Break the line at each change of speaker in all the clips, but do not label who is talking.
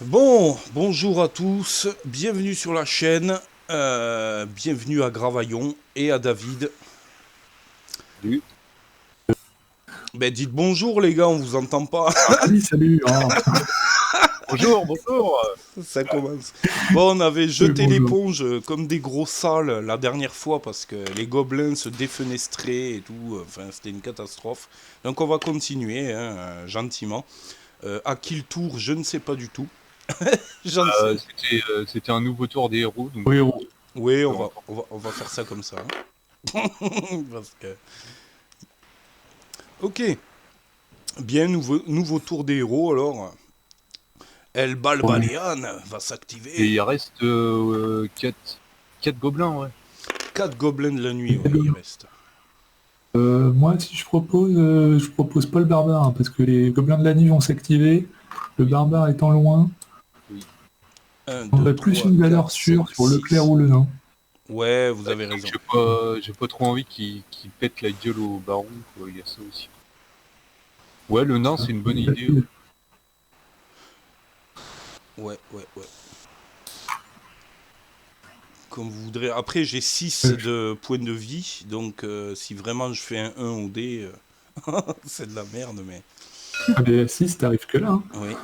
Bon, bonjour à tous, bienvenue sur la chaîne, bienvenue à Gravaillon et à David.
Salut.
Ben dites bonjour les gars, on vous entend pas,
Ah oui, salut.
Bonjour, bonjour.
ça commence. Bon, on avait
Oui,
jeté
bonjour.
l'éponge comme des gros sales la dernière fois parce que les gobelins se défenestraient et tout, enfin c'était une catastrophe. Donc on va continuer, hein, gentiment. À qui le tour, je ne sais pas du tout. J'en sais.
C'était un nouveau tour des héros, donc
Oui,
Oui,
on peut encore.
on va faire ça comme ça. Hein. Parce que... Ok. Bien, nouveau tour des héros alors. El
oui.
Balbalian va
Et
s'activer.
il reste 4 gobelins, ouais.
4 gobelins de la nuit, ouais, il reste.
Moi, si je propose pas le barbare, hein, parce que les gobelins de la nuit vont s'activer. Le
Oui,
barbare étant loin,
oui.
Un,
on
2,
aurait plus
3,
une
4,
valeur
5,
sûre sur le clair
6.
ou le nain.
Ouais, vous
Bah,
avez
disons que
raison.
j'ai pas trop envie qu'il pète la gueule au baron, quoi. Il y a ça aussi. Ouais, le nain, c'est une bonne idée.
Facile.
Ouais, ouais, ouais. Comme vous voudrez. Après, j'ai 6
Euh,
de points de vie. Donc, si vraiment je fais un 1 au dé, c'est de la merde, mais.
Allez, 6, t'arrives que là. Hein.
Oui.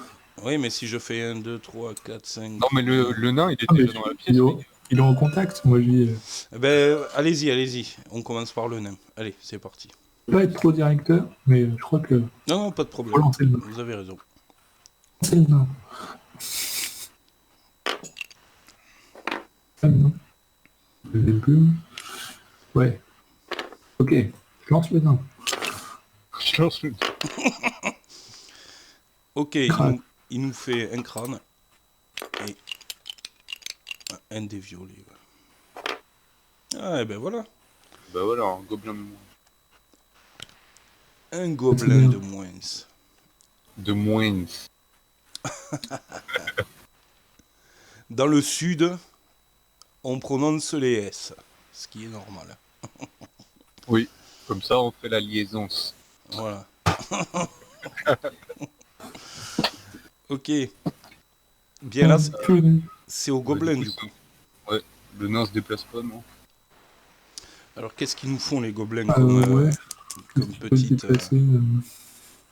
Oui, mais si je fais un 2 3 4
Non,
5
mais le nain, il est
Ah, mais
déjà dans la pièce, les gars.
il est en contact. Moi, je dis,
Eh ben, allez-y, allez-y. On commence par le nain. Allez, c'est parti.
pas être trop directeur, mais je crois que
Non, non, pas de
faut
problème.
lancer le nain.
Vous avez raison.
C'est le nain. Ah, non. Les plumes. Ouais. Ok. Je lance le nain.
Je lance le.
Ok,
Crâne.
il nous fait un crâne et un dé violet. Ouais. Ah, et ben voilà.
Bah voilà, un gobelin de moins.
Un
C'est
gobelin
bien.
de moins.
De moins.
Dans le sud, on prononce les S, ce qui est normal.
Oui. Comme ça, on fait la liaison.
Voilà. Ok. Bien là, c'est au
Bah, du
gobelin
coup,
du coup.
ouais. Le nain se déplace pas, non?
Alors qu'est-ce qu'ils nous font les gobelins comme,
Ouais. Est-ce
comme
qu'il peut se
petite...
déplacer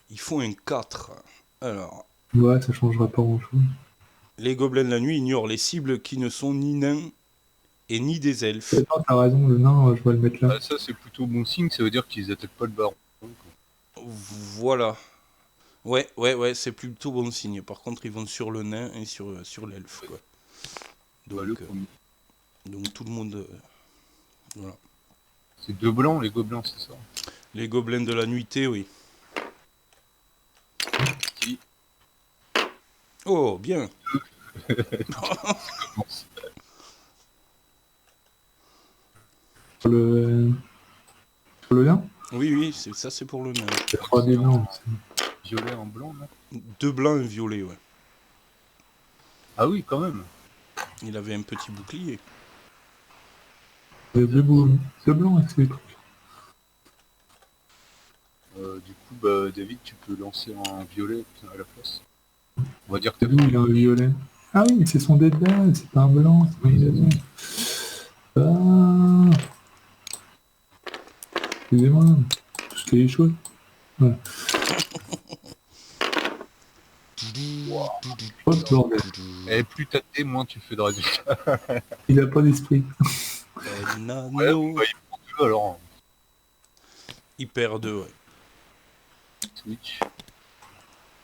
Ils font un 4. Alors,
Ouais, ça changera pas grand-chose.
les gobelins de la nuit ignorent les cibles qui ne sont ni nains et ni des elfes.
Attends, t'as raison, le nain, je vais le mettre là.
Ah, ça, c'est plutôt bon signe, ça veut dire qu'ils attaquent pas le baron.
Voilà. Ouais, ouais, ouais, c'est plutôt bon signe. Par contre, ils vont sur le nain et sur l'elfe, quoi.
Bah, le
Donc,
premier.
donc tout le monde... voilà.
C'est deux blancs, les gobelins, c'est ça?
Les gobelins de la nuitée, oui.
Qui
Oh, bien.
commence?
Le... Sur le nain
Oui, oui, ça c'est pour le nain.
Il y a 3 des blancs.
Violet en blanc, là?
Deux blancs et un violet, ouais.
Ah oui, quand même.
Il avait un petit bouclier.
Deux blancs, c'est les trucs.
Du coup, bah, David, tu peux lancer un violet à la place. On va dire que t'as
D'où il a un violet. Ah oui, mais c'est son dé de base, c'est pas un blanc, c'est pas une raison. Ah, excusez-moi, c'était les choses. Ouais. Oh, bordel.
Et plus t'as de dés, moins tu fais de résultats.
Il a pas d'esprit.
El
Ouais, bon,
nano.
bah, il prend deux alors.
Il perd deux, ouais.
Switch.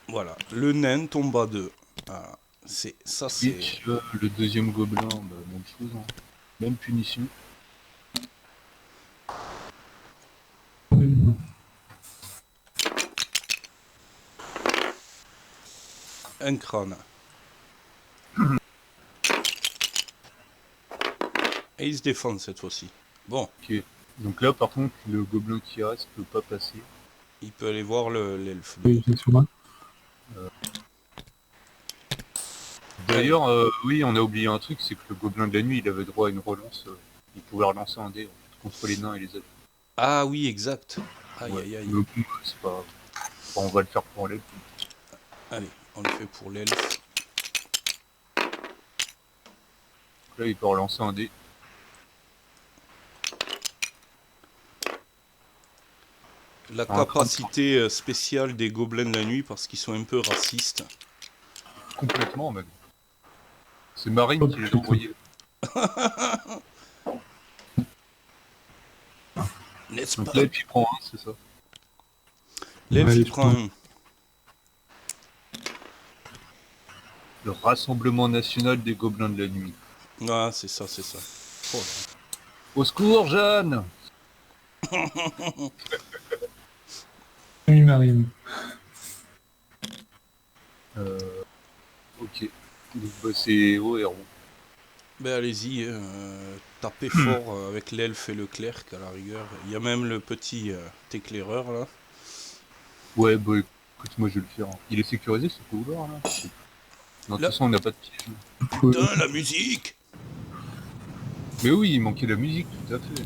Voilà. Le nain tombe à deux. Voilà. Ça, c'est...
Switch. Le deuxième gobelin, bah, même chose. Hein. Même punition.
Un crâne. Et il se défend cette fois-ci. Bon,
Ok. Donc là, par contre, le gobelin qui reste peut pas passer.
il peut aller voir l'elfe, lui.
Oui, j'ai sur moi.
Allez.
D'ailleurs, oui, on a oublié un truc, c'est que le gobelin de la nuit, il avait droit à une relance. Il pouvait relancer un dé en fait, contre les nains et les elfes.
Ah oui, exact. Aïe,
Ouais.
aïe, aïe.
Mais bon, c'est pas. Enfin, on va le faire pour l'elfe.
Allez, on le fait pour l'elfe.
là, il peut relancer un dé.
La
Un
capacité spéciale des gobelins de la nuit parce qu'ils sont un peu racistes.
Complètement, même. C'est Marine qui les a envoyés.
N'est-ce
Donc
pas?
là, il prend un, c'est ça.
L'elfe,
Ouais,
il
je
prend un.
Le Rassemblement National des Gobelins de la Nuit.
Ah, c'est ça, c'est ça. Oh là.
Au secours, Jeanne!
Oui, Marine.
Ok. Donc, bah, c'est au héros.
Ben allez-y, tapez fort avec l'elfe et le clerc à la rigueur. Il y a même le petit éclaireur là.
Ouais, bah écoute, moi je vais le faire. Il est sécurisé ce couloir là? Non, de
Là.
toute façon, on n'a pas de piège.
Putain, la musique!
Mais oui, il manquait la musique, tout à fait.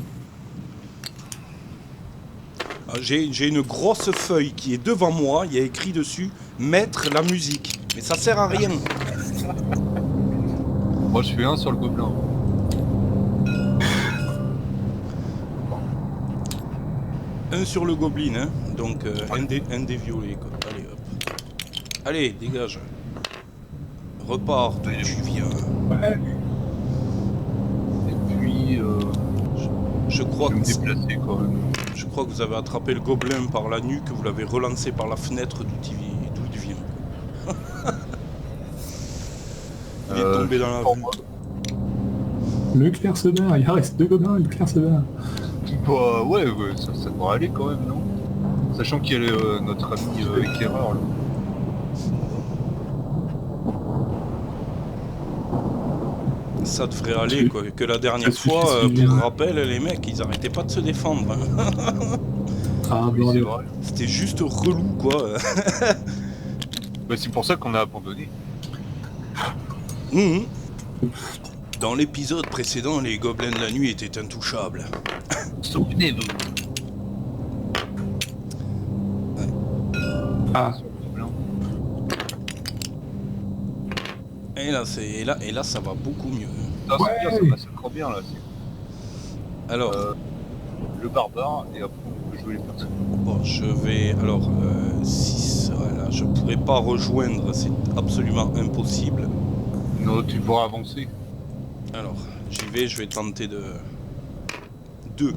Ah, j'ai une grosse feuille qui est devant moi, il y a écrit dessus mettre la musique. Mais ça sert à rien.
Moi je fais un sur le gobelin.
Un sur le gobelin, hein. Donc un des violets quoi. Allez hop. Allez, dégage. Repars d'où tu viens.
Ouais.
Et puis,
Je crois
je vais me
que
déplacer quand même.
Je crois que vous avez attrapé le gobelin par la nuque, vous l'avez relancé par la fenêtre d'où il vient. Il est tombé dans la
pour
rue.
moi.
Le clerc se bat, il reste 2 gobelins, le clerc se bat.
Bah ouais, ça devrait aller quand même, non? Sachant qu'il y a notre ami éclaireur là.
Ça devrait aller quoi. Que la dernière
Ça suffit,
fois,
c'est bien.
pour rappel, les mecs, ils arrêtaient pas de se défendre. Hein.
Ah,
Oui, c'est
bordel.
vrai.
C'était juste relou quoi.
Bah c'est pour ça qu'on a abandonné.
Mhm. Dans l'épisode précédent, les gobelins de la nuit étaient intouchables.
Souvenez-vous.
Ah,
Sur le gobelin.
Et là, ça va beaucoup mieux.
Ah,
Ouais.
c'est bien, ça passe encore bien là.
Alors,
Le barbare et après on peut jouer les personnes.
bon, je vais... Alors, 6, voilà, je pourrais pas rejoindre, c'est absolument impossible.
Non, tu pourras avancer.
Alors, j'y vais, je vais tenter de... 2.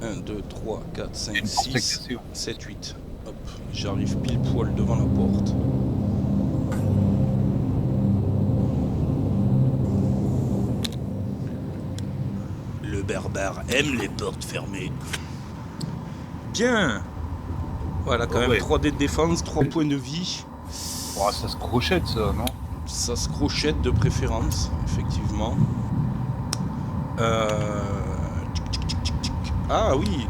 1, 2, 3, 4, 5,
Une porte
6,
cassée.
7, 8. Hop, j'arrive pile poil devant la porte. Le berbère aime les portes fermées. Bien. Voilà, quand
Oh
même
ouais.
3 dés de défense, 3 points de vie.
Oh, ça se crochette ça, non?
Ça se crochette de préférence, effectivement. Ah oui.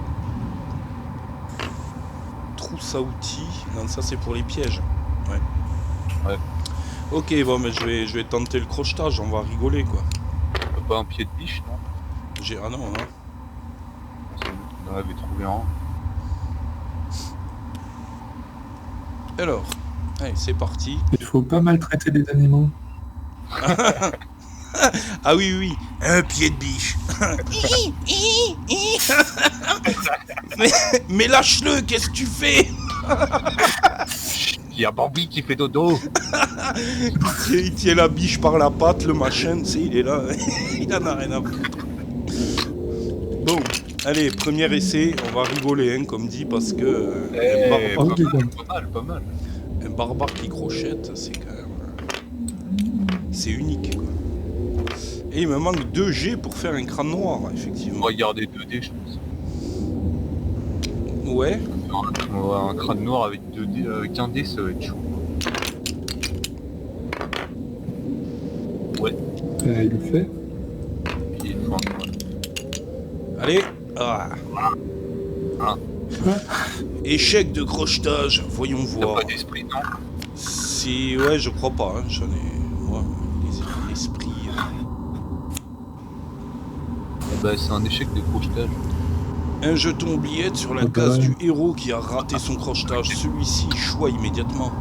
Trousse à outils. Non, ça c'est pour les pièges. Ouais.
Ouais.
Ok, bon, mais je vais tenter le crochetage, on va rigoler quoi.
Pas un pied de biche, non?
Ah non, hein.
On en avait trouvé un.
Alors, allez, c'est parti.
il faut pas maltraiter les animaux.
Ah oui, oui, un pied de biche. mais lâche-le, qu'est-ce que tu fais?
Il y a Bambi qui fait dodo.
Il tient la biche par la patte, le machin, tu sais, il est là, il en a rien à foutre. Bon, allez, premier essai, on va rigoler, hein, comme dit, parce que
Eh,
Oh,
pas,
oui,
mal,
bon.
pas mal, pas mal.
un barbare qui crochette, c'est quand même... C'est unique, quoi. Et il me manque 2 G pour faire un crâne noir,
On
effectivement.
va garder 2D, je pense.
Ouais,
On va avoir un crâne noir avec 2D, avec un dé, ça va être chaud. Ouais,
Il le fait.
puis il faut un crâne.
allez. Ah.
Ah.
Échec de crochetage, voyons
T'as
voir.
pas d'esprit, non?
Si, ouais, je crois pas, hein. J'en ai... Moi, l'esprit...
Eh ben, c'est un échec de crochetage.
Un jeton oubliette sur la
Ah bah
case
ouais.
du héros qui a raté son crochetage. Celui-ci choix immédiatement.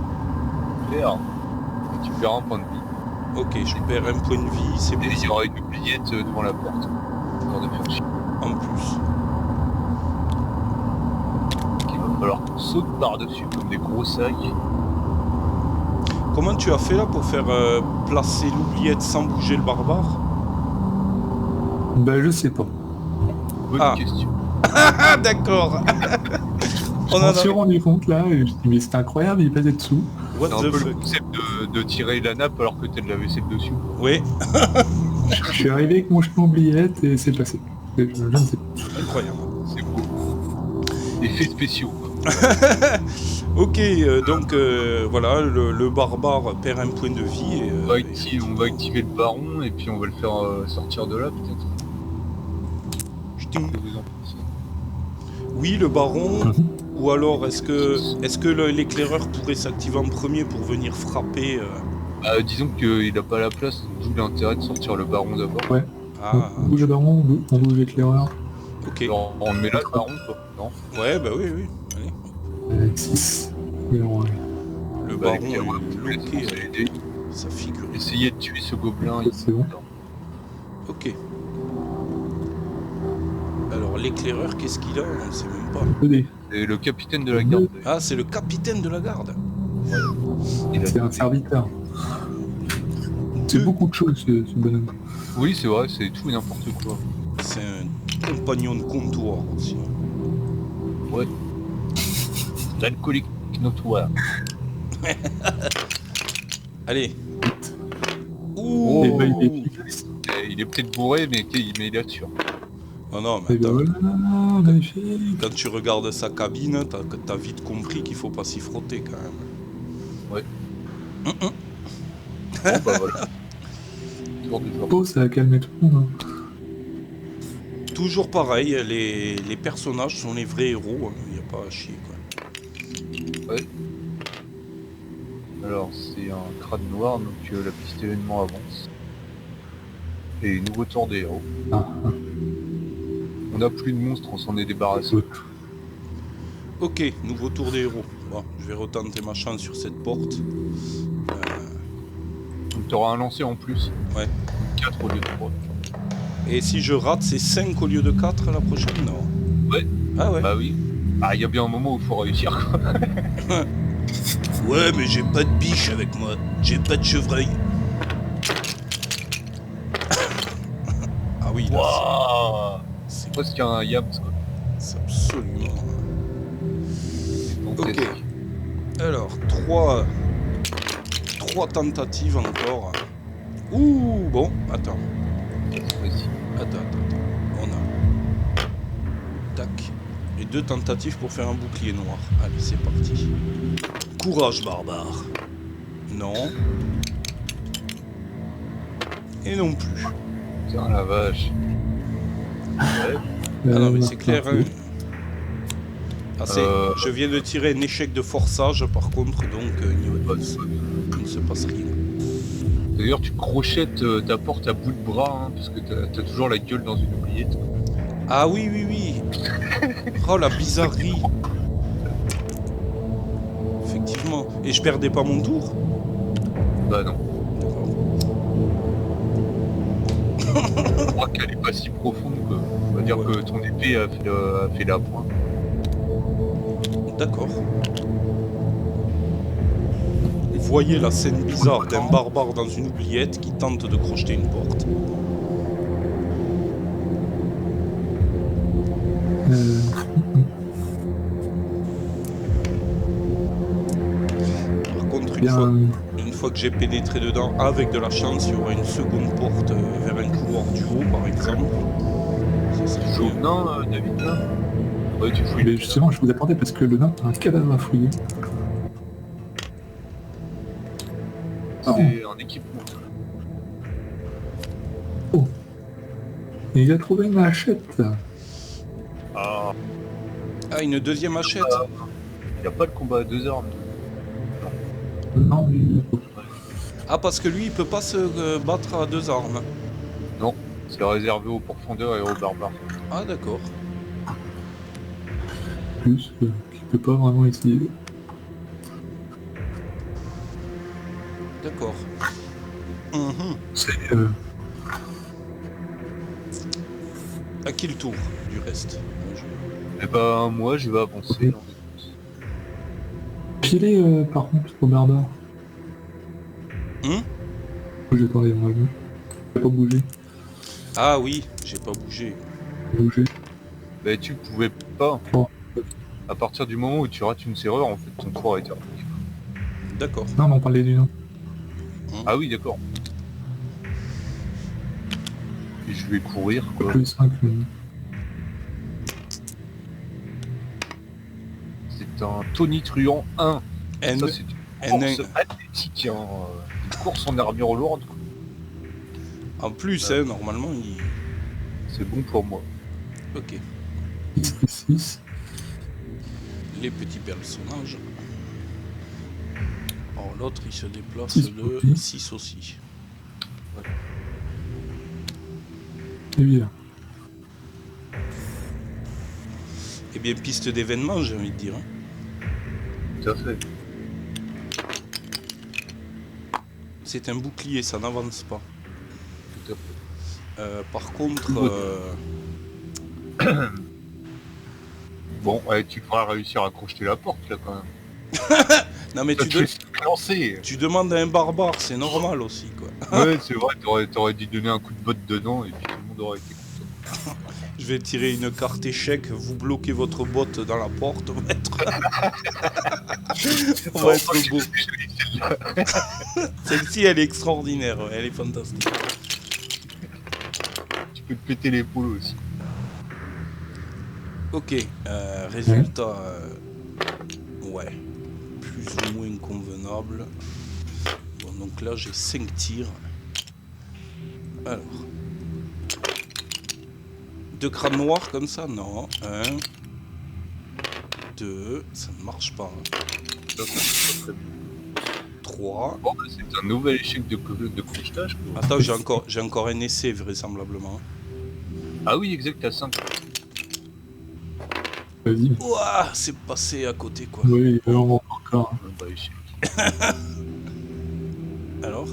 Faire. Tu perds un point de vie.
Ok, je perds un point de vie, c'est bon.
Et il y aura une oubliette devant la porte. Histoire de faire chier.
En plus.
Il va falloir qu'on saute par-dessus comme des gros sacs.
Comment tu as fait là pour faire placer l'oubliette sans bouger le barbare?
Bah je sais pas.
Bonne
Ah.
question.
Ah d'accord.
Je
On en
m'en
a-
suis rendu compte là, et je me suis dit mais c'est incroyable, il passait dessous.
What
C'est un
the
peu le
fuck?
concept de tirer la nappe alors que t'as de la vaisselle dessus.
Oui,
Je suis arrivé avec mon jeton oubliette et c'est passé. Je ne sais pas.
incroyable.
C'est beau. Effets spéciaux.
Ok, donc voilà, le barbare perd un point de vie. Et,
On va activer le baron et puis on va le faire sortir de là peut-être.
ch'ting.
Qu'est-ce que vous en pensez?
Oui, le baron.
Mhm.
Ou alors, est-ce que l'éclaireur pourrait s'activer en premier pour venir frapper
Disons qu'il a pas la place, d'où l'intérêt de sortir le baron d'abord.
Ouais.
Ah,
On bouge le baron, on bouge l'éclaireur.
ok.
Alors, on le met là le baron quoi, non?
Ouais, bah oui, oui. Allez.
Avec 6.
Le
Bah,
baron
l'éclaireur,
est bloqué
c'est l'aider.
sa figure.
Essayez de tuer ce gobelin.
C'est bon.
Ok. Alors, l'éclaireur, qu'est-ce qu'il a? On ne sait même pas.
2D.
C'est le capitaine de la garde.
Ah, c'est le capitaine de la garde.
Il a-
C'est un serviteur. C'est
Deux.
beaucoup de choses ce bonhomme.
Oui, c'est vrai, c'est tout et n'importe quoi.
C'est un compagnon de comptoir aussi.
Ouais. L'alcoolique notoire.
Allez.
Oh.
Et
Ouh.
bah, il est efficace.
Il est peut-être bourré, mais il assure.
Oh non, mais
Et bah
attends.
voilà, magnifique.
Quand tu regardes sa cabine, t'as vite compris qu'il faut pas s'y frotter quand même.
Bon, bah voilà. Tour du jour.
Oh, ça a calmé tout le monde.
Toujours pareil, les personnages sont les vrais héros, il n'y a pas à chier quoi.
Alors, c'est un crâne noir, donc la piste événement avance. Et nouveau tour des héros.
Ah,
On n'a plus de monstres, on s'en est débarrassé.
ouais.
Ok, nouveau tour des héros. Bon, je vais retenter ma chance sur cette porte.
Donc t'auras un lancer en plus.
Ouais.
4 au lieu de 3.
Et si je rate, c'est 5 au lieu de 4 la prochaine? Non.
Ouais.
Ah ouais.
Bah oui. Ah, il y a bien un moment où il faut réussir quoi.
Ouais, mais j'ai pas de biche avec moi. J'ai pas de chevreuil. Ah oui, là,
Waouh.
c'est
Presque un yams quoi.
c'est absolument...
C'est
Ok.
fantastique.
Alors, 3 tentatives encore. Ouh, bon, attends.
C'est précis.
Attends. On a... Tac. Et 2 tentatives pour faire un bouclier noir. Allez, c'est parti. Courage, barbare. Non. Et non plus.
Putain la vache. Ouais.
Ah non, mais c'est clair.
non,
Hein. Ah, je viens de tirer un échec de forçage, par contre, donc il ne se passe rien.
D'ailleurs, tu crochettes ta porte à bout de bras, hein, parce que t'as toujours la gueule dans une oubliette.
Ah oui, oui, oui. Oh, la bizarrerie. Effectivement. Et je perdais pas mon tour?
Bah non. Je crois qu'elle est pas si profonde quoi. On va dire que ton épée a fait la pointe.
D'accord. Vous voyez la scène bizarre d'un barbare dans une oubliette qui tente de crocheter une porte. Par contre,
bien,
une fois que j'ai pénétré dedans, avec de la chance, il y aura une seconde porte vers un couloir du haut, par exemple. Ça serait
Chaud
cool.
nain, David nain. Ouais, tu fouilles.
mais justement, je vous attendais parce que le nain a un cadavre à fouiller.
C'est un équipement.
Et il a trouvé une machette.
Ah,
Ah, une deuxième machette.
il y a pas le combat à 2 armes.
Non, mais
Ah, parce que lui, il peut pas se battre à 2 armes.
Non, c'est réservé aux pourfendeurs et aux barbares.
Ah, d'accord.
plus qu'il peut pas vraiment essayer.
D'accord. Mhm.
C'est
À qui le tour du reste?
Eh ben, moi, je vais avancer.
Ok. Filer par contre au barbare.
Hum
J'ai pas rien vu. J'ai pas bougé.
Ah oui, j'ai pas bougé.
Bougé.
Ben, tu pouvais pas.
Oh.
À partir du moment où tu rates une serrure, en fait, ton tour a été raté.
D'accord.
Non, mais on parlait du nom.
Ah oui, d'accord. Et je vais courir, quoi.
Plus 5.
C'est un tonitruant 1.
N,
Ça, c'est une
N1.
course athlétique, hein. Une course en armure lourde, quoi.
En plus, hein, normalement, il...
C'est bon pour moi.
Ok.
6.
Les petits personnages. Alors l'autre, il se déplace
Six
de
aussi.
6 aussi.
C'est bien.
Eh bien, piste d'événement, j'ai envie de dire. Hein.
Tout à fait.
C'est un bouclier, ça n'avance pas.
Tout à fait.
Par contre...
Bon, ouais, tu pourras réussir à crocheter la porte, là, quand même.
Non mais
Ça
tu,
te fait lancer.
tu demandes à un barbare, c'est normal aussi, quoi.
Ouais, c'est vrai, t'aurais dû donner un coup de botte dedans, et puis tout le monde aurait été content.
Je vais tirer une carte échec, vous bloquez votre botte dans la porte, on va être... on va être beau. Celle-ci, elle est extraordinaire, ouais, elle est fantastique.
Tu peux te péter l'épaule aussi.
Ok, résultat... ouais, plus ou moins convenable. Bon, donc là, j'ai 5 tirs. Alors... 2 crânes noirs comme ça? Non. 1... 2... Ça ne marche pas.
Ça, c'est pas très bien.
3...
Bon, bah, c'est un nouvel échec de crochetage, quoi.
Attends, j'ai encore un essai, vraisemblablement.
Ah oui, exact, t'as 5.
Vas-y.
Ouah, c'est passé à côté, quoi.
Oui, on va encore.
Bah, échec.
Alors,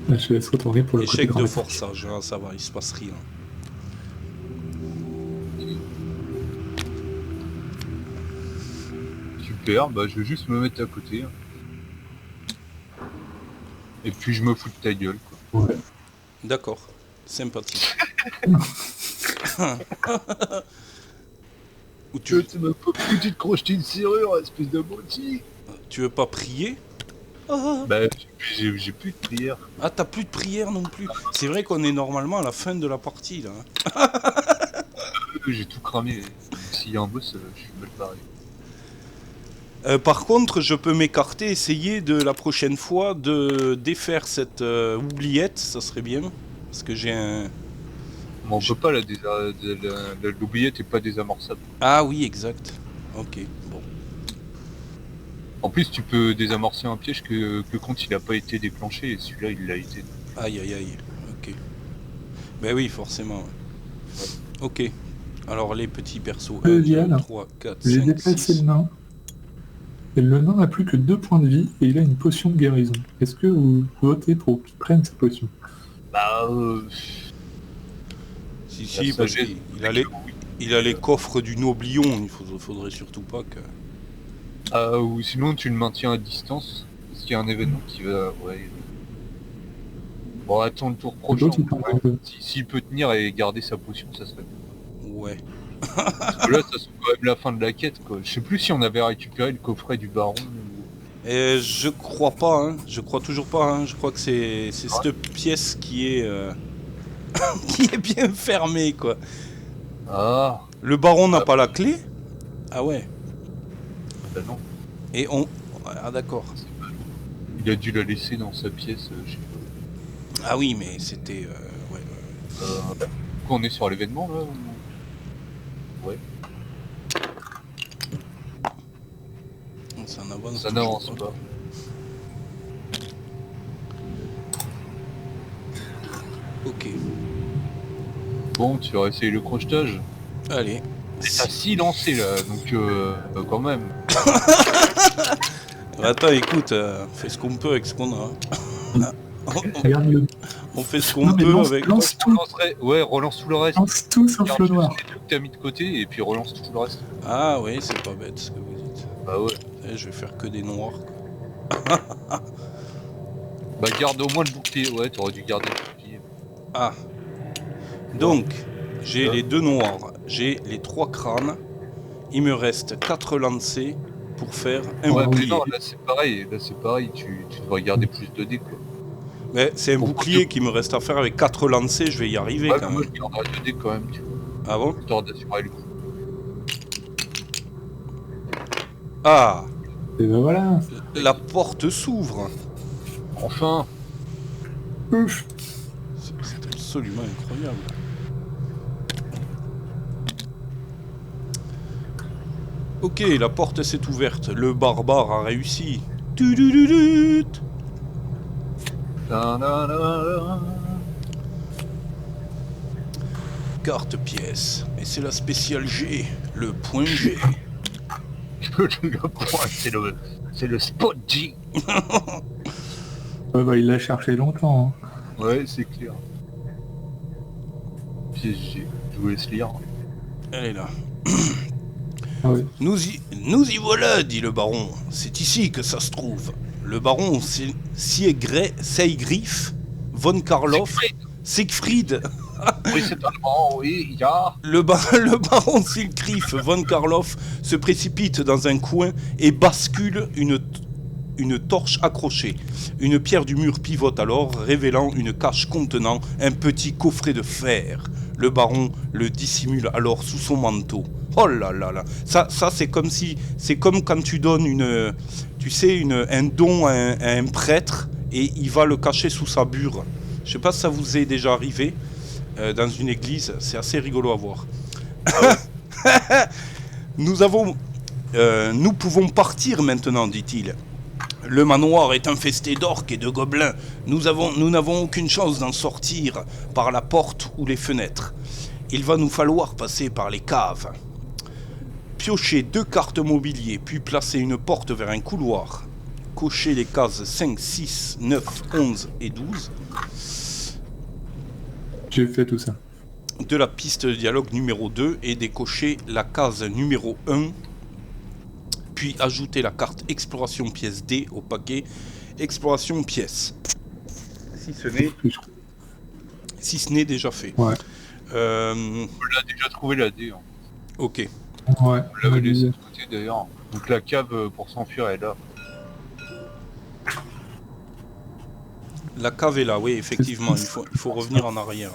Là, je laisse retourner pour le
échec
côté
de
dramatique.
forçage, hein, ça va, il se passe rien.
Super, bah je vais juste me mettre à côté. Et puis je me fous de ta gueule, quoi.
Ouais.
D'accord, sympathique. Ou
Tu m'as pas foutu de crocheter une serrure, espèce d'abruti.
tu veux pas prier? Ah,
Bah j'ai plus de prière.
ah, t'as plus de prière non plus. C'est vrai qu'on est normalement à la fin de la partie, là. Hein.
J'ai tout cramé. S'il y a un boss, je suis mal barré.
Par contre, je peux m'écarter, essayer de la prochaine fois de défaire cette oubliette, ça serait bien. Parce que j'ai un...
Mais on peut pas, l'oubliette est pas désamorçable.
Ah oui, exact. Ok, bon.
En plus, tu peux désamorcer un piège que quand il a pas été déclenché, et celui-là il l'a été.
Aïe aïe aïe, ok. Ben oui, forcément. Ouais. Ok. Alors les petits persos, 1, 2,
Diane,
3, 4,
j'ai
5,
déplacé
6.
le nain. Et le nain n'a plus que 2 points de vie et il a une potion de guérison. Est-ce que vous votez pour qu'il prenne sa potion?
Bah
Si,
La
parce
sagesse,
qu'il a les coffres du Noblion, il faudrait surtout pas que...
ou sinon tu le maintiens à distance. Parce qu'il y a un événement qui va... Ouais. Bon, attends le tour prochain.
L'autre, il prend un peu.
S'il peut tenir et garder sa potion, ça serait bien.
Ouais.
Parce que là, ça serait quand même la fin de la quête, quoi. Je sais plus si on avait récupéré le coffret du baron ou...
Et je crois pas, hein. Je crois toujours pas, hein. Je crois que c'est cette pièce qui est... qui est bien fermée, quoi.
Ah,
Le baron n'a pas la clé? Ah ouais.
bah non.
Et on... Ah d'accord.
Il a dû la laisser dans sa pièce, je sais pas.
Ah oui, mais c'était... ouais.
Du coup, on est sur l'événement, là ou... Ouais,
Ça n'avance
ça
toujours
n'avance pas.
Ok.
Bon, tu vas essayer le crochetage.
Allez.
T'as 6 lancés, là, donc quand même.
Attends, écoute, fais ce qu'on peut avec ce qu'on a.
Regarde le...
On fait ce qu'on
Non, mais
peut
lance,
avec.
lance tout,
Ouais, relance tout le reste.
lance tout sauf
Regarde
le
juste
noir.
les trucs que t'as mis de côté et puis relance tout le reste.
Ah oui, c'est pas bête ce que vous dites.
Bah ouais.
Eh, je vais faire que des noirs. Quoi.
Bah garde au moins le bouclier. Ouais, t'aurais dû garder le bouclier.
Ah. Donc, j'ai
Ouais.
les 2 noirs, j'ai les 3 crânes. Il me reste 4 lancers pour faire un
Ouais, mais
bouclier.
non, là c'est pareil. Là c'est pareil. Tu devrais garder plus de dés quoi.
Mais c'est un
Pour
bouclier qui me reste à faire avec 4 lancers, je vais y arriver
Ouais,
quand
mais moi
même.
je garderais 2 dés quand même, tu vois.
Ah bon?
Histoire d'assurer le coup.
Ah,
Et ben voilà.
la porte s'ouvre.
Enfin.
Ouf.
C'est absolument incroyable. Ok, la porte s'est ouverte. Le barbare a réussi. Tudududut. Carte pièce. Et c'est la spéciale G. Le point G.
Le point, c'est le spot G.
Ouais, bah, il l'a cherché longtemps. Hein.
Ouais, c'est clair. PSG, je vous laisse lire.
Elle est là.
Ah ouais.
Nous y voilà, dit le baron. C'est ici que ça se trouve. Le baron Seygrif von Karloff. Siegfried.
Oui, c'est allemand, oui, il y a.
Le baron Siegfried von Karloff se précipite dans un coin et bascule une torche accrochée. Une pierre du mur pivote alors, révélant une cache contenant un petit coffret de fer. Le baron le dissimule alors sous son manteau. Oh là là là. Ça c'est comme quand tu donnes un don à un prêtre et il va le cacher sous sa bure. Je sais pas si ça vous est déjà arrivé dans une église, c'est assez rigolo à voir. Nous pouvons partir maintenant, dit-il. Le manoir est infesté d'orques et de gobelins. Nous n'avons aucune chance d'en sortir par la porte ou les fenêtres. Il va nous falloir passer par les caves. Piocher 2 cartes mobilier, puis placer une porte vers un couloir. Cocher les cases 5, 6, 9, 11 et 12.
J'ai fait tout ça.
De la piste de dialogue numéro 2 et décocher la case numéro 1. Puis ajouter la carte exploration pièce D au paquet exploration pièce. Si ce n'est déjà fait.
Ouais.
On l'a déjà trouvé la D. Hein.
Ok.
Ouais.
On l'avait
Ouais,
laissé de côté d'ailleurs. Donc la cave pour s'enfuir est là.
La cave est là, oui, effectivement. Il faut revenir en arrière.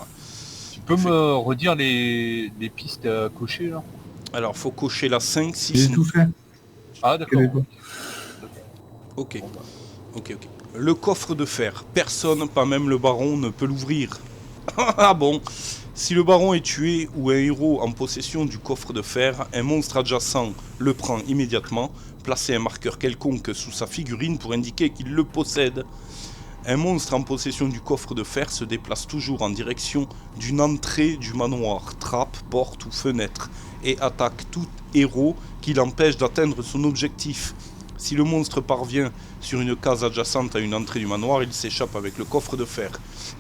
Tu peux me redire les pistes à cocher là?
Alors, faut cocher la 5, 6,
J'ai tout fait.
Ah d'accord.
Ok. Le coffre de fer. Personne, pas même le baron, ne peut l'ouvrir. Ah bon. Si le baron est tué ou un héros en possession du coffre de fer, un monstre adjacent le prend immédiatement. Placez un marqueur quelconque sous sa figurine pour indiquer qu'il le possède. Un monstre en possession du coffre de fer se déplace toujours en direction d'une entrée du manoir, trappe, porte ou fenêtre, et attaque tout héros qui l'empêche d'atteindre son objectif. Si le monstre parvient sur une case adjacente à une entrée du manoir, il s'échappe avec le coffre de fer.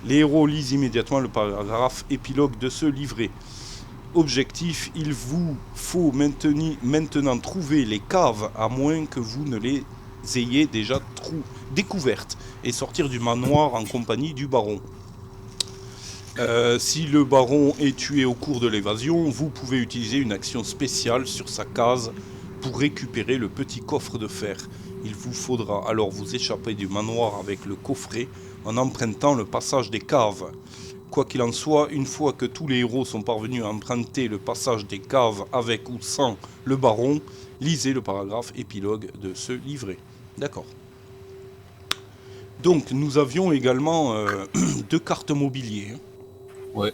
Les héros lisent immédiatement le paragraphe épilogue de ce livret. Objectif, il vous faut maintenant trouver les caves à moins que vous ne les ayez déjà découvertes et sortir du manoir en compagnie du baron. Si le baron est tué au cours de l'évasion, vous pouvez utiliser une action spéciale sur sa case pour récupérer le petit coffre de fer. Il vous faudra alors vous échapper du manoir avec le coffret en empruntant le passage des caves. Quoi qu'il en soit, une fois que tous les héros sont parvenus à emprunter le passage des caves avec ou sans le baron, lisez le paragraphe épilogue de ce livret. D'accord. Donc nous avions également 2 cartes mobilier.
Ouais.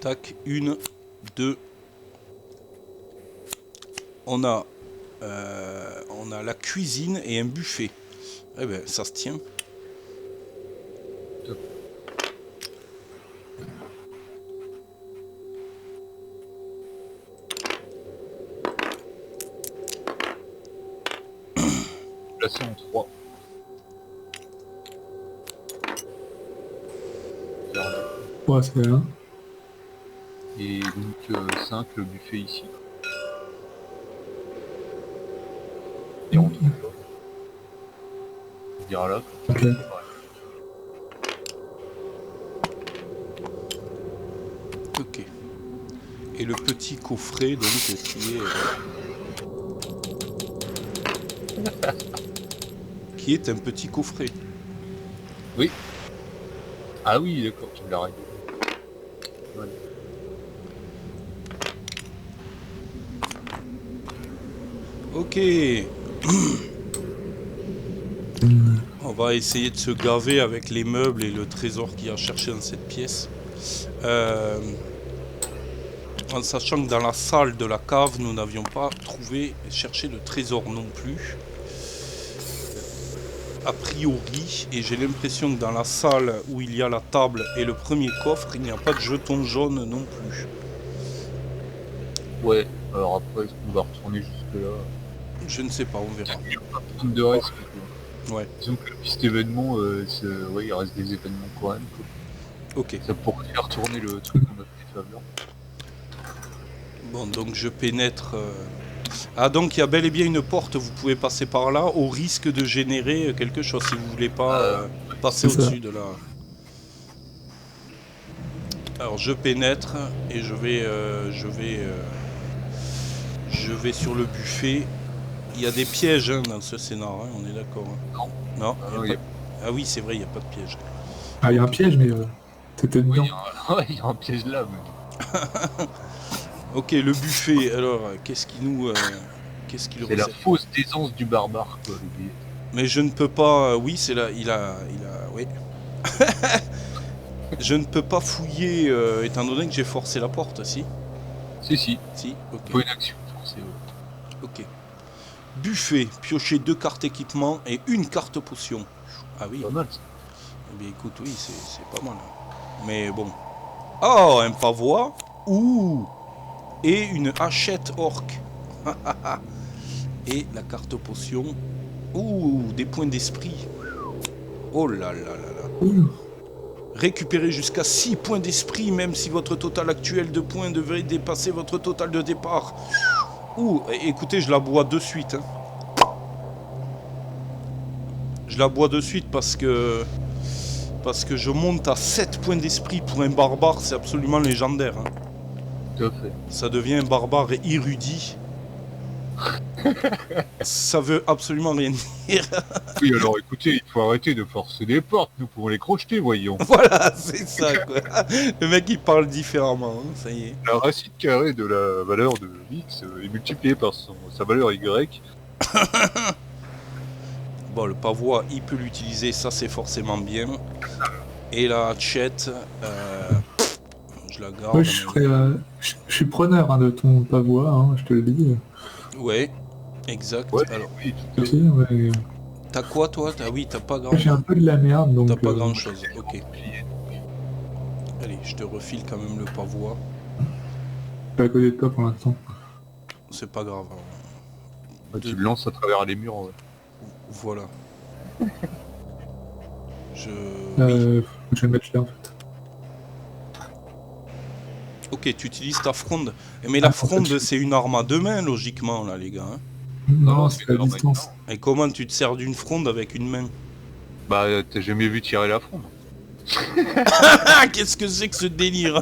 Tac, 1, 2. On a la cuisine et un buffet. Eh ben, ça se tient.
Top. Placé en 3.
Ouais, c'est rien.
Et donc 5 le buffet ici. Et on trouve pas. On dira là.
Ok.
Ok. Et le petit coffret, donc, qui est un petit coffret.
Oui. Ah oui, d'accord, tu l'as réglé. Voilà.
Ok. On va essayer de se gaver avec les meubles et le trésor qu'il y a cherché dans cette pièce. En sachant que dans la salle de la cave, nous n'avions pas trouvé et cherché de trésor non plus. A priori, et j'ai l'impression que dans la salle où il y a la table et le premier coffre, il n'y a pas de jeton jaune non plus.
Ouais, alors après, est-ce qu'on va retourner jusque là?
Je ne sais pas, on verra.
Il n'y a pas de de risque. Quoi.
Ouais,
Disons que depuis cet événement, ouais, il reste des événements quand même. Quoi.
ok.
Ça pourrait faire tourner le truc qu'on a fait faveur.
Bon, donc je pénètre... Ah, donc il y a bel et bien une porte, vous pouvez passer par là, au risque de générer quelque chose, si vous voulez pas passer
c'est ça.
au-dessus de là. Alors je pénètre et je vais sur le buffet. Il y a des pièges hein, dans ce scénar, hein, on est d'accord. Hein. Non, il y a pas... Ah oui, c'est vrai, il n'y a pas de piège.
Ah, il y a un piège, mais t'étais
Oui,
dedans.
il y a un piège là, mais...
Ok, le buffet, alors, qu'est-ce qu'il nous
C'est la
réserve?
fausse aisance du barbare, quoi, le billet.
Mais je ne peux pas... oui, c'est là, oui. Je ne peux pas fouiller, étant donné que j'ai forcé la porte, si?
Si,
Si, ok.
faut une action, c'est...
Ok. Buffet, piocher 2 cartes équipement et une carte potion. Ah oui.
pas mal, ça.
Eh bien écoute, oui, c'est pas mal. Mais bon. Oh, un pavois. Ouh. Et une hachette orque. Et la carte potion. Ouh, des points d'esprit. Oh là là là là.
Ouh.
Récupérez jusqu'à 6 points d'esprit, même si votre total actuel de points devrait dépasser votre total de départ. Ouh, écoutez, je la bois de suite. Hein. Je la bois de suite parce que je monte à 7 points d'esprit pour un barbare, c'est absolument légendaire. Hein.
Tout à fait.
Ça devient un barbare érudit. Ça veut absolument rien dire.
Oui, alors écoutez, il faut arrêter de forcer les portes, nous pouvons les crocheter, voyons.
Voilà, c'est ça quoi. Le mec il parle différemment, hein, ça y est.
La racine carrée de la valeur de x est multipliée par sa valeur y.
Bon, le pavois, il peut l'utiliser, ça c'est forcément bien. Et la hachette, je la garde.
Ouais, je suis preneur hein, de ton pavois, hein, je te le dis.
Ouais, exact.
Ouais,
Alors,
oui, tout à fait.
Aussi, ouais.
t'as quoi toi? Oui, t'as pas grand
J'ai un peu de la merde, donc...
T'as pas grand chose, ok. Allez, je te refile quand même le pavois.
Je suis à côté de toi pour l'instant.
C'est pas grave. Hein.
Ouais, tu le lances à travers les murs. Ouais.
Voilà. Je...
Je vais mettre là en fait.
Ok, tu utilises ta fronde. Mais la fronde, c'est une arme à 2 mains, logiquement, là, les gars. Hein.
Non,
c'est
c'est à
une arme
distance.
Et comment tu te sers d'une fronde avec une main?
Bah, t'as jamais vu tirer la fronde?
Ah, qu'est-ce que c'est que ce délire?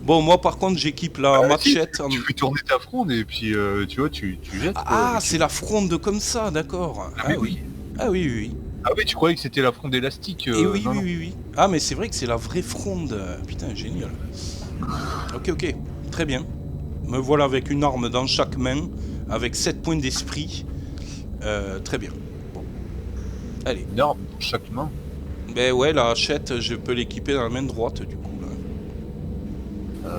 Bon, moi, par contre, j'équipe la machette.
Tu fais tourner ta fronde et puis, tu vois, tu jettes.
Ah, c'est la fronde comme ça, d'accord.
Ah, mais oui.
Ah oui, oui, oui.
Ah oui, tu croyais que c'était la fronde élastique.
Et oui,
non,
oui,
non.
oui, oui. Ah, mais c'est vrai que c'est la vraie fronde. Putain, génial. Ok, ok. Très bien. Me voilà avec une arme dans chaque main, avec 7 points d'esprit. Très bien. Bon. Allez.
Une arme pour chaque main.
Ben ouais, la hachette, je peux l'équiper dans la main droite, du coup. Là.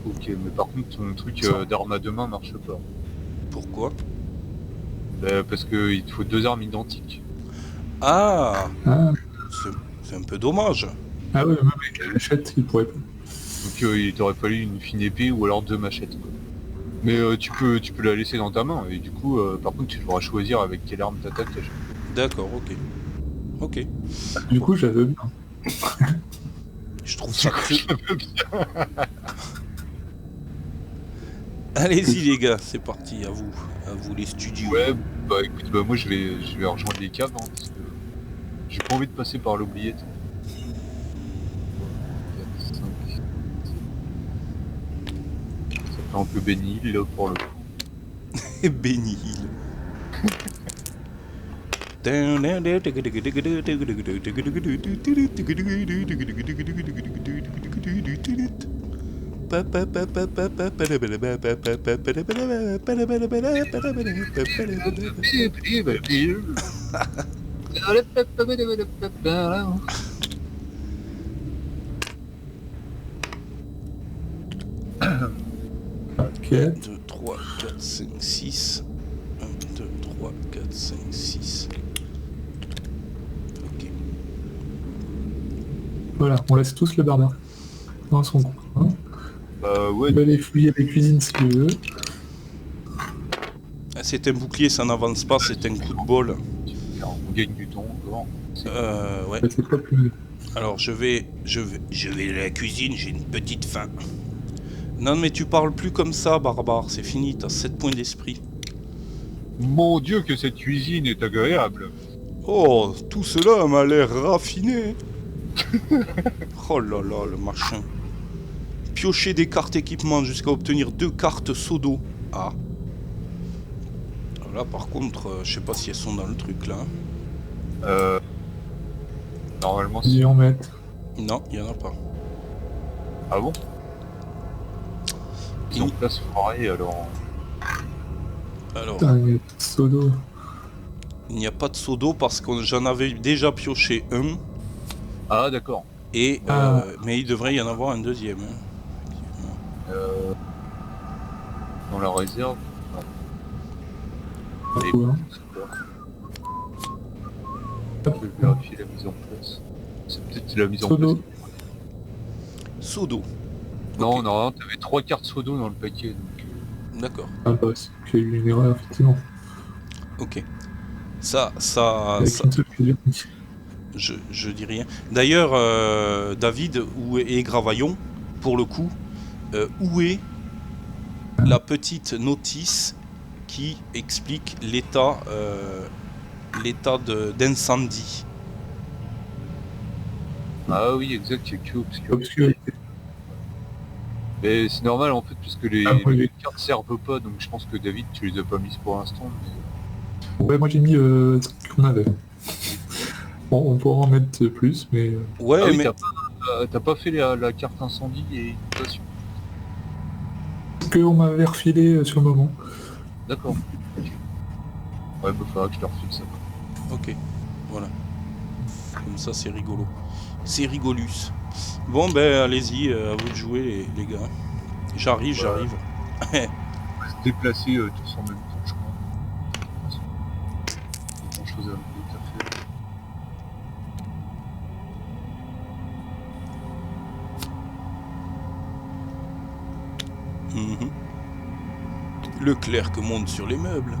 Ok, mais par contre, ton truc d'arme à 2 mains marche pas.
Pourquoi?
Parce qu'il te faut 2 armes identiques.
Ah,
Ah,
c'est un peu dommage.
ah ouais, même avec la hachette, il pourrait pas.
Donc il t'aurait fallu une fine épée ou alors 2 machettes. Quoi. Mais tu peux la laisser dans ta main et du coup, par contre, tu devras choisir avec quelle arme t'attaques.
D'accord, ok. Ok.
Du coup, j'avais bien.
Je trouve ça cru. Allez-y les gars, c'est parti, à vous les studios.
Ouais, bah écoute, bah moi je vais rejoindre les caves, hein, parce que j'ai pas envie de passer par l'oubliette. 4, 5, ça fait un peu béni là pour le coup.
Benny Hill.
Ok.
2, 3, 4, 5, 6. 1, 2, 3, 4, 5, 6. Ok.
Voilà, on laisse tous le barbare dans son coin.
Bah ouais,
Il va aller fouiller les cuisines s'il veut.
C'est un bouclier, ça n'avance pas, c'est un coup de bol.
on gagne du temps encore.
Ouais.
C'est pas plus...
Alors je vais à la cuisine, j'ai une petite faim. Non mais tu parles plus comme ça, barbare, c'est fini, t'as 7 points d'esprit.
Mon dieu que cette cuisine est agréable.
Oh, tout cela m'a l'air raffiné. Oh là là, le machin. Piocher des cartes équipement jusqu'à obtenir 2 cartes Sodo. Ah. Alors là par contre, je sais pas si elles sont dans le truc là.
Normalement
Si on met...
Non, il y en a pas.
Ah bon? Ils ont place foirée alors.
Alors,
Putain, il y a tout Sodo.
il n'y a pas de Sodo parce que j'en avais déjà pioché un.
Ah d'accord.
Et,
Ah.
mais il devrait y en avoir un deuxième. Hein.
Dans la réserve. Et
Beaucoup, hein.
je vais vérifier la mise en place. C'est peut-être la mise en
Sodo.
place.
Sodo.
Non,
Ok.
non, t'avais 3 cartes Sodo dans le paquet. Donc,
D'accord.
Ah bah, c'est qu'il y a eu une erreur, effectivement.
Ok. Ça,
Avec une seule cuisine.
je dis rien. D'ailleurs, David, où est Gravaillon, pour le coup, où est la petite notice qui explique l'état d'incendie?
Ah oui, exact, il y a que obscur.
Obscurité.
Mais c'est normal en fait, puisque
Ah, oui.
les cartes servent pas, donc je pense que David, tu les as pas mises pour l'instant. Mais...
Ouais, moi j'ai mis ce qu'on avait. Bon, on pourra en mettre plus, mais...
Ouais,
Ah oui,
mais
t'as pas fait la carte incendie et inondation.
que on m'avait refilé sur le moment.
D'accord. Ok. Ouais, bah faudra que je te refile ça.
ok, voilà. Comme ça, c'est rigolo. C'est rigolus. Bon, ben, allez-y, à vous de jouer, les gars. J'arrive.
On va se déplacer tous en même temps, je crois. Pas grand chose à faire.
Mhm. Le clerc monte sur les meubles.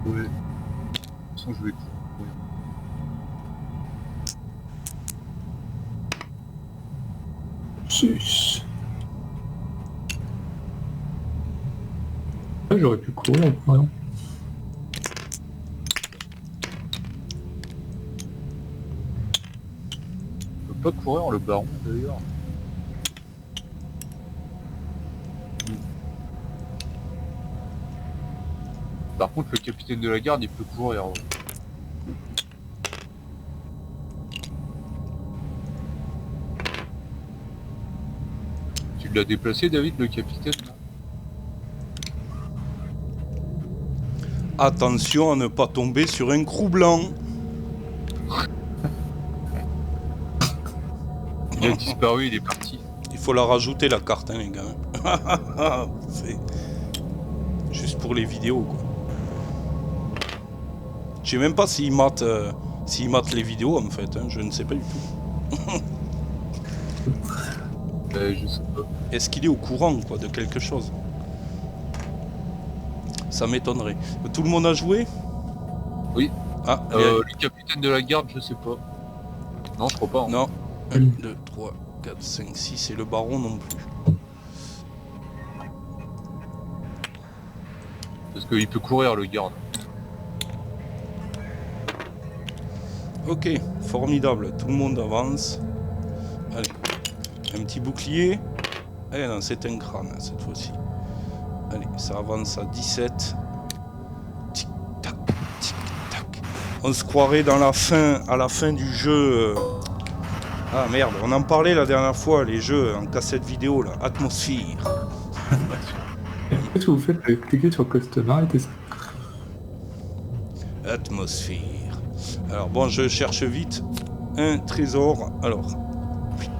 Ouais. De toute façon, je vais courir.
Sus. Ouais, j'aurais pu courir, par exemple.
On peut pas courir le baron d'ailleurs. Par contre, le capitaine de la garde, il peut courir. Ouais. Tu l'as déplacé, David, le capitaine là?
Attention à ne pas tomber sur un crou blanc.
Il a disparu, il est parti.
Il faut la rajouter la carte, hein, les gars. C'est juste pour les vidéos, quoi. Je sais même pas s'ils matent les vidéos, en fait. Hein. Je ne sais pas du tout.
Je sais pas.
Est-ce qu'il est au courant, quoi, de quelque chose? Ça m'étonnerait. Tout le monde a joué?
Oui.
Ah,
Le capitaine de la garde, je sais pas. Non, je crois pas. Hein.
Non. 1, 2, 3, 4, 5, 6 et le baron non plus.
Parce qu'il peut courir le garde.
Ok, formidable, tout le monde avance. Allez, un petit bouclier. Eh non, c'est un crâne cette fois-ci. Allez, ça avance à 17. Tic tac, tic tac. On se croirait dans à la fin du jeu. Ah merde, on en parlait la dernière fois, les jeux en cassette vidéo là, Atmosphère.
Qu'est-ce que vous faites avec cliquer sur Customer et ça?
Atmosphère. Alors bon, je cherche vite un trésor. Alors, vite.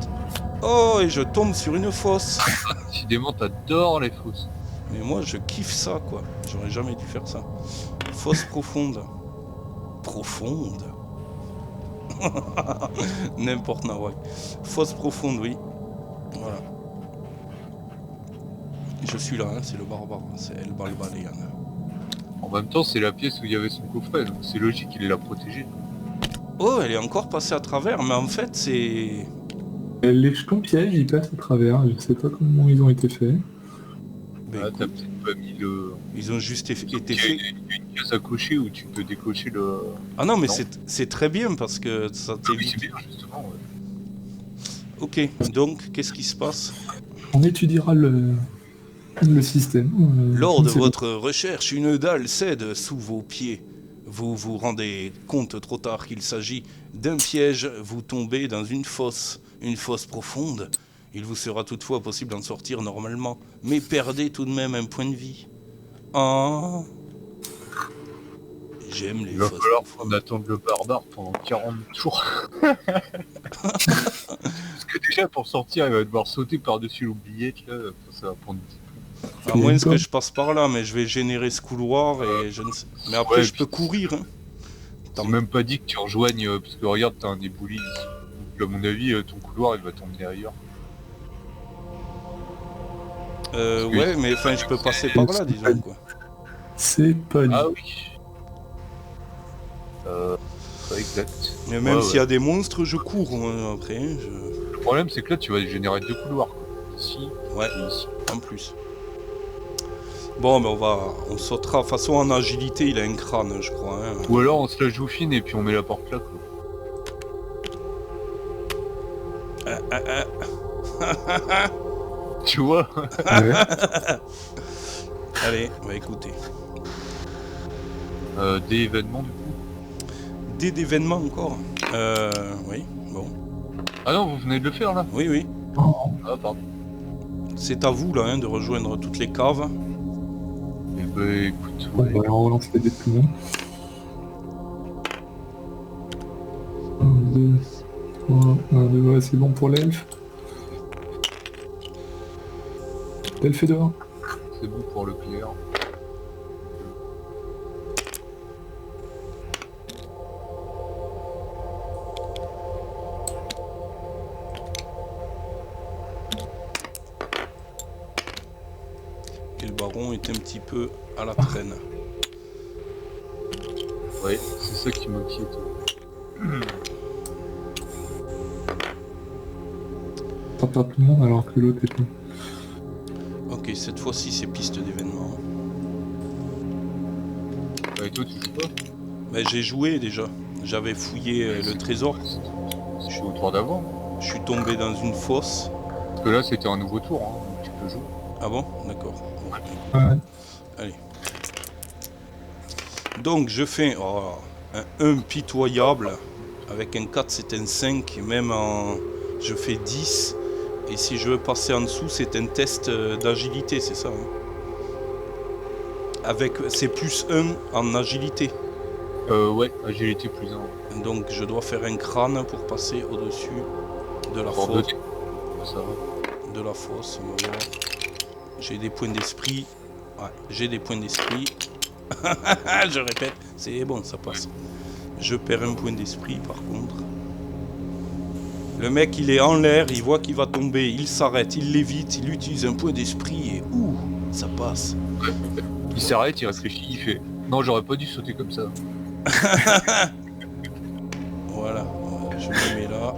Oh, et je tombe sur une fosse.
Décidément, t'adores les fosses.
Mais moi, je kiffe ça, quoi. J'aurais jamais dû faire ça. Fosse profonde. Profonde. N'importe quoi. Fosse profonde, oui. Voilà. Je suis là, hein, c'est le barbare. C'est El Balbalian.
En même temps, c'est la pièce où il y avait son coffret, donc c'est logique qu'il l'a protégé.
Oh, elle est encore passée à travers, mais en fait, c'est...
Les jetons pièges, ils passent à travers. Je sais pas comment ils ont été faits.
Ben,
Ah,
écoute,
t'as peut-être pas mis le...
ils ont juste été
Il y a
faits.
une case à cocher où tu peux décocher le...
Ah non, mais
Non.
c'est très bien parce que ça
Oui,
t'évite.
c'est bien, justement, ouais.
Ok, donc, qu'est-ce qui se passe?
On étudiera le système.
Lors de
c'est
votre recherche, une dalle cède sous vos pieds. Vous vous rendez compte trop tard qu'il s'agit d'un piège. Vous tombez dans une fosse profonde. Il vous sera toutefois possible d'en sortir normalement, mais perdez tout de même un point de vie. Ah, j'aime les
Il va
fosses
falloir
profondes.
qu'on attende le barbare pendant 40 jours. Parce que déjà, pour sortir, il va devoir sauter par-dessus l'oubliette, là, ça va prendre...
À moins que je passe par là, mais je vais générer ce couloir et je ne sais. Mais après,
Ouais,
je peux courir. Hein.
C'est même pas dit que tu rejoignes, parce que regarde, t'as un éboulis ici. Donc, à mon avis, ton couloir, il va t'emmener ailleurs. que
Ouais,
ici,
mais enfin, je peux passer par là, disons quoi.
C'est pas dit.
Ah oui. Pas exact.
Mais même
Ouais,
s'il y a des monstres, je cours moi, après. Hein,
Le problème, c'est que là, tu vas générer 2 couloirs. Quoi. Ici
Ouais,
et ici.
en plus. Bon, mais on sautera. De toute façon, en agilité, il a un crâne, je crois. Hein.
Ou alors, on se la joue fine et puis on met la porte là, quoi. Tu vois.
Ouais.
Allez, on va écouter.
Des événements, du coup.
Des événements encore. Oui, bon.
Ah non, vous venez de le faire, là.
Oui, oui.
Ah, pardon.
C'est à vous, là, hein, de rejoindre toutes les caves.
Eh ben, écoute,
Bon,
ouais.
bah, on relance les dés de tout le monde. 1, 2, 3, 1, 2, ouais, c'est bon pour l'elfe. L'elfe est dehors.
C'est bon pour le clair.
Et le baron est un petit peu à la traîne.
Ouais, c'est ça qui m'inquiète.
Ça perd tout le monde alors que l'autre est plus.
Ok, cette fois-ci, c'est piste d'événements.
Et toi, tu joues pas?
Ben, j'ai joué déjà. J'avais fouillé le trésor.
Je suis au tour d'avant.
Je suis tombé dans une fosse.
Parce que là, c'était un nouveau tour, hein, donc tu peux jouer.
Ah bon? D'accord.
Ouais.
Allez. Donc je fais un 1 pitoyable. Avec un 4 c'est un 5. Et même en... Je fais 10. Et si je veux passer en dessous, c'est un test d'agilité, c'est ça hein? Avec... C'est plus 1 en agilité.
Ouais, agilité plus 1.
Donc je dois faire un crâne pour passer au-dessus de la
Pour
fosse.
2 ça va.
De la fosse, on va voir. J'ai des points d'esprit. Ouais, j'ai des points d'esprit. Je répète, c'est bon, ça passe. Je perds un point d'esprit par contre. Le mec, il est en l'air, il voit qu'il va tomber, il s'arrête, il l'évite, il utilise un point d'esprit et ouh, ça passe.
Il s'arrête, il réfléchit, il fait non, j'aurais pas dû sauter comme ça.
Voilà, je me mets là.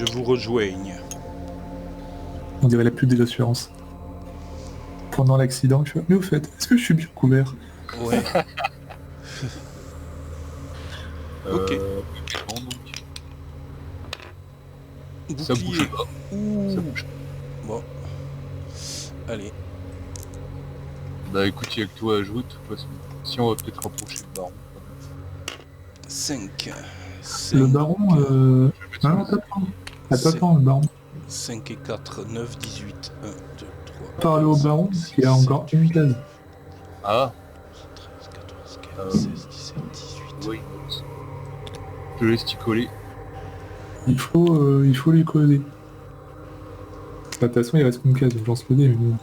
je vous rejoigne.
On dirait la pub des assurances. Pendant l'accident, je fais... Mais au fait, est-ce que je suis bien couvert?
Ouais. Ok.
Bon, donc, ça
Bouclier.
bouge pas.
Ouh.
Ça bouge
Bon. Allez.
pas. Bah écoute, il y a que toi à jouer de toute façon. Si on va peut-être rapprocher le baron.
5.
Le baron... Non, non, attends, le baron.
5 et 4, 9, 18. 1, 2, 3.
Parle au baron, parce qu'il y a encore une case.
Ah
13, 14, 15, 16, 17, 18.
oui. Je laisse t'y coller.
Il faut lui creuser. De toute façon, il reste qu'une case, donc je lance le dé. Mais bon.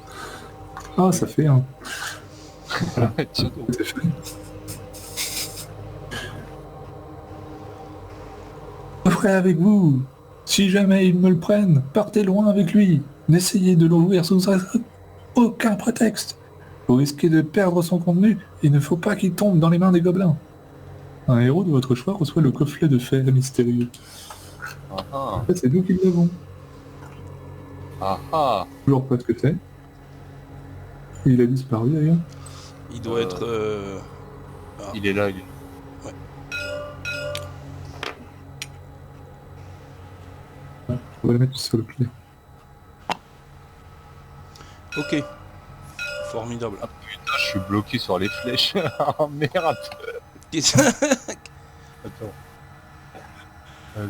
Ah, ça fait un.
Tiens donc.
C'est fait. Je ferai avec vous. Si jamais ils me le prennent, partez loin avec lui. N'essayez de l'ouvrir sous aucun prétexte. Vous risquez de perdre son contenu et il ne faut pas qu'il tombe dans les mains des gobelins. Un héros de votre choix reçoit le coffret de fer mystérieux.
Ah ah.
En fait, c'est nous qui l'avons.
Ah ah.
Toujours pas ce que c'est. Il a disparu d'ailleurs.
Il doit être...
Il est là, il est là.
On va le mettre sur le clair.
Ok. Formidable.
Ah putain, je suis bloqué sur les flèches. Oh merde.
Qu'est-ce-
Attends. Vas-y.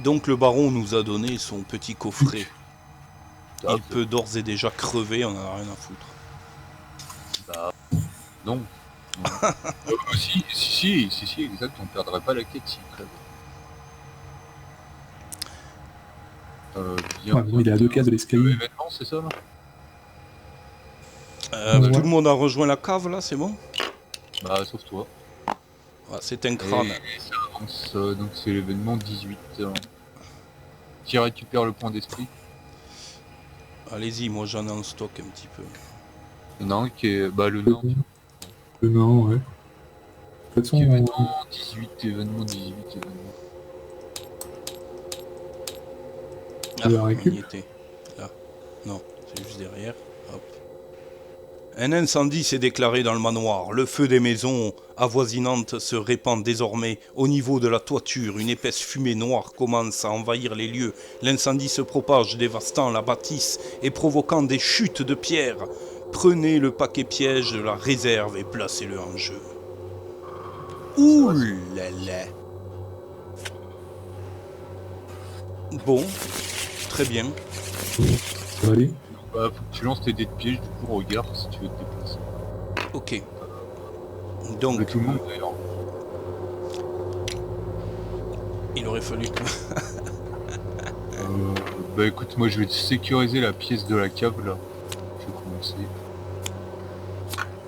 Donc le baron nous a donné son petit coffret.
Ah,
Il peut d'ores et déjà crever, on en a rien à foutre.
bah, non. Si, exact, on perdrait pas la quête s'il crève. Bien,
Ouais, bon, il est à 2 cases de l'escalier.
événement, c'est ça là
Ouais.
Tout le monde a rejoint la cave là, c'est bon?
Bah, sauf toi.
Ah, c'est un crâne.
Et ça avance, donc c'est l'événement 18. Qui récupère le point d'esprit.
Allez-y, moi j'en ai en stock un petit peu.
Il y en a un qui est. Bah, le nain.
Non, ouais. De toute façon,
Événement 18, événement 18, événement.
Ah,
la
on
récup.
y était. Là. Non, c'est juste derrière. Hop. Un incendie s'est déclaré dans le manoir. Le feu des maisons avoisinantes se répand désormais au niveau de la toiture. Une épaisse fumée noire commence à envahir les lieux. L'incendie se propage, dévastant la bâtisse et provoquant des chutes de pierres. Prenez le paquet piège de la réserve et placez-le en jeu. Ouh là là. Bon, très bien.
ça va aller.
Bah, faut que tu lances tes dés de piège, du coup, regarde si tu veux te déplacer.
Ok.
Mais
Donc,
tout le monde d'ailleurs.
il aurait fallu que...
Bah écoute, moi je vais sécuriser la pièce de la cave là. Je vais commencer.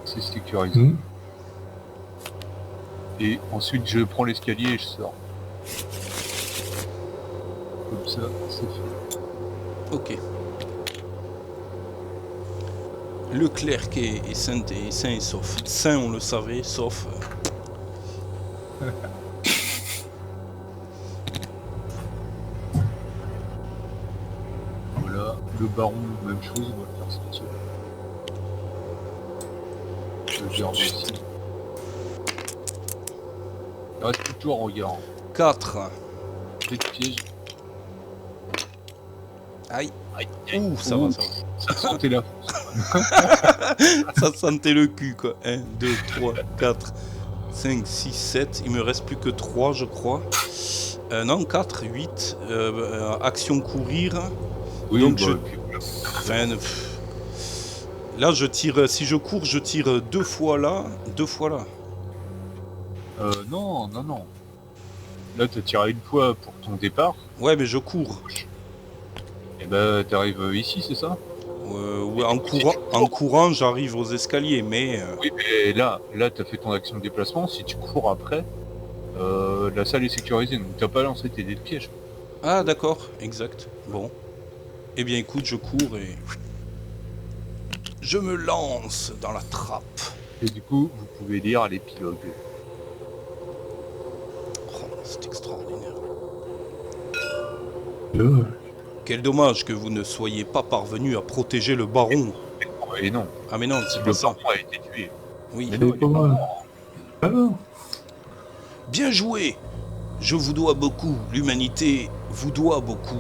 C'est sécurisé. Et ensuite je prends l'escalier et je sors. Comme ça, c'est fait.
Ok. Le clerc est sain et sauf. Sain, on le savait, sauf...
Voilà, le baron, même chose, on va le faire sortir. Le garde aussi. Il reste plus que toi, regarde.
4.
Dés de piège.
Aïe.
Aïe,
Ouh, ça va, ça va.
Ça sentait la
Ça sentait le cul, quoi. 1, 2, 3, 4, 5, 6, 7. Il me reste plus que 3, je crois. Non, 4, 8. Action courir.
Oui,
Donc
bah,
je...
puis voilà.
Enfin, là, je tire... Si je cours, je tire 2 fois là, 2 fois là.
Non. Là, t'as tiré une fois pour ton départ.
Ouais, mais je cours.
Et bah, t'arrives ici, c'est ça?
Ouais, en courant, j'arrive aux escaliers, mais...
Oui, mais là, t'as fait ton action de déplacement. Si tu cours après, la salle est sécurisée, donc t'as pas lancé tes dés de piège.
Ah, d'accord, exact. Bon. Eh bien, écoute, je cours et... Je me lance dans la trappe.
Et du coup, vous pouvez lire l'épilogue.
Oh, C'est extraordinaire.
Oh,
Quel dommage que vous ne soyez pas parvenu à protéger le baron.
Et non,
Ah mais non, c'est
le
pas ça.
baron a été tué.
Oui.
Mais
c'est
non,
pas mal. Ah non.
Bien joué. Je vous dois beaucoup. L'humanité vous doit beaucoup.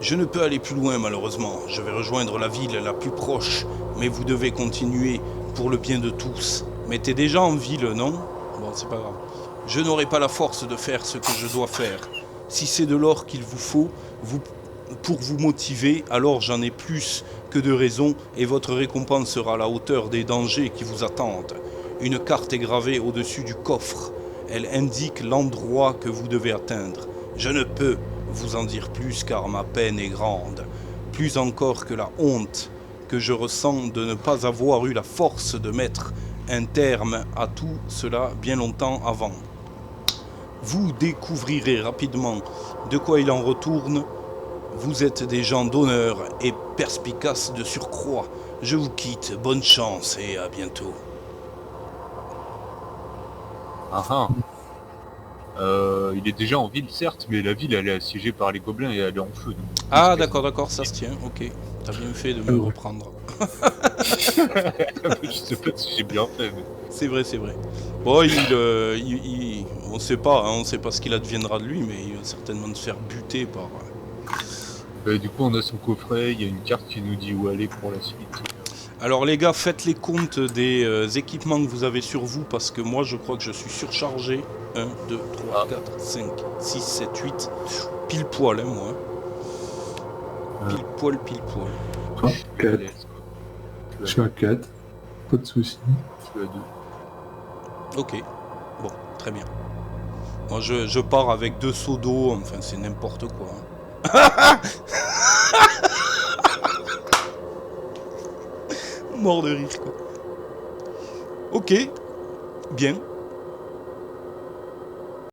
Je ne peux aller plus loin malheureusement. Je vais rejoindre la ville la plus proche. Mais vous devez continuer pour le bien de tous. Mais t'es déjà en ville, non? Bon, c'est pas grave. Je n'aurai pas la force de faire ce que je dois faire. Si c'est de l'or qu'il vous faut, pour vous motiver, alors j'en ai plus que de raison et votre récompense sera à la hauteur des dangers qui vous attendent. Une carte est gravée au-dessus du coffre. Elle indique l'endroit que vous devez atteindre. Je ne peux vous en dire plus car ma peine est grande. Plus encore que la honte que je ressens de ne pas avoir eu la force de mettre un terme à tout cela bien longtemps avant. Vous découvrirez rapidement de quoi il en retourne. Vous êtes des gens d'honneur et perspicaces de surcroît. Je vous quitte, bonne chance et à bientôt.
Il est déjà en ville, certes, mais la ville, elle est assiégée par les gobelins et elle est en feu. Donc,
Ah d'accord, ça se tient, ok. T'as bien fait de me reprendre.
je sais pas si j'ai bien fait, mais...
C'est vrai. Bon, on sait pas, hein, on sait pas ce qu'il adviendra de lui, mais il va certainement se faire buter par...
Du coup, on a son coffret, il y a une carte qui nous dit où aller pour la suite.
Alors les gars, faites les comptes des équipements que vous avez sur vous, parce que moi je crois que je suis surchargé. 1, 2, 3, 4, 5, 6, 7, 8. Pile poil, hein, moi. Pile poil.
3, 4.
Allez,
Je suis à 4. Pas de soucis.
je suis à 2.
Ok, bon, très bien. Moi je pars avec 2 seaux d'eau, enfin c'est n'importe quoi. Hein. Mort de rire quoi. Ok, bien.